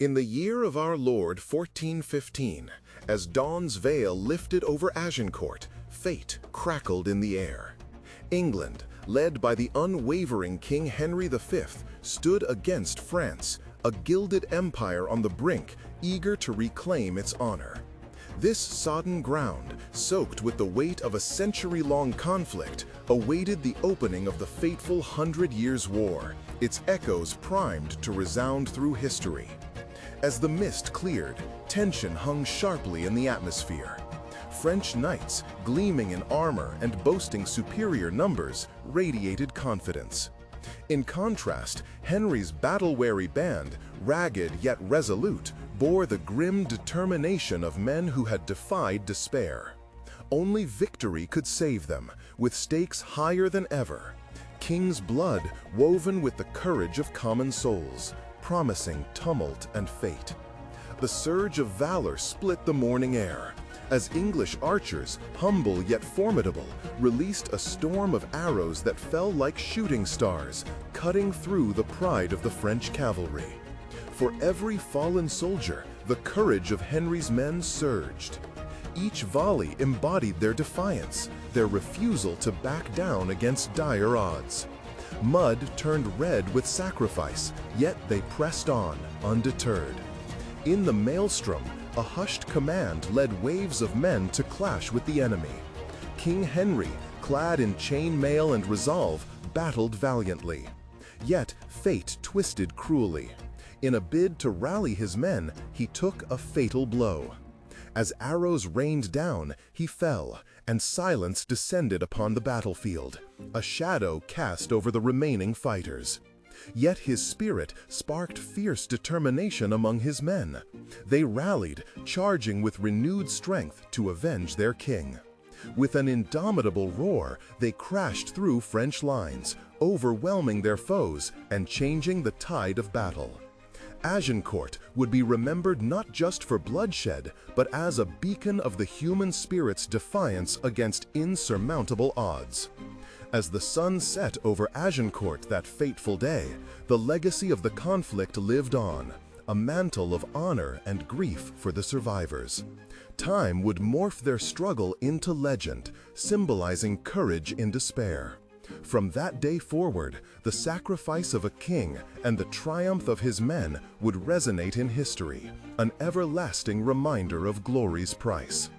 In the year of our Lord 1415, as dawn's veil lifted over Agincourt, fate crackled in the air. England, led by the unwavering King Henry V, stood against France, a gilded empire on the brink, eager to reclaim its honor. This sodden ground, soaked with the weight of a century-long conflict, awaited the opening of the fateful 100 Years' War, its echoes primed to resound through history. As the mist cleared, tension hung sharply in the atmosphere. French knights, gleaming in armor and boasting superior numbers, radiated confidence. In contrast, Henry's battle-weary band, ragged yet resolute, bore the grim determination of men who had defied despair. Only victory could save them, with stakes higher than ever. King's blood woven with the courage of common souls, promising tumult and fate. The surge of valor split the morning air, as English archers, humble yet formidable, released a storm of arrows that fell like shooting stars, cutting through the pride of the French cavalry. For every fallen soldier, the courage of Henry's men surged. Each volley embodied their defiance, their refusal to back down against dire odds. Mud turned red with sacrifice, yet they pressed on, undeterred. In the maelstrom, a hushed command led waves of men to clash with the enemy. King Henry, clad in chain mail and resolve, battled valiantly. Yet fate twisted cruelly. In a bid to rally his men, he took a fatal blow. As arrows rained down, he fell, and silence descended upon the battlefield, a shadow cast over the remaining fighters. Yet his spirit sparked fierce determination among his men. They rallied, charging with renewed strength to avenge their king. With an indomitable roar, they crashed through French lines, overwhelming their foes and changing the tide of battle. Agincourt would be remembered not just for bloodshed, but as a beacon of the human spirit's defiance against insurmountable odds. As the sun set over Agincourt that fateful day, the legacy of the conflict lived on, a mantle of honor and grief for the survivors. Time would morph their struggle into legend, symbolizing courage in despair. From that day forward, the sacrifice of a king and the triumph of his men would resonate in history, an everlasting reminder of glory's price.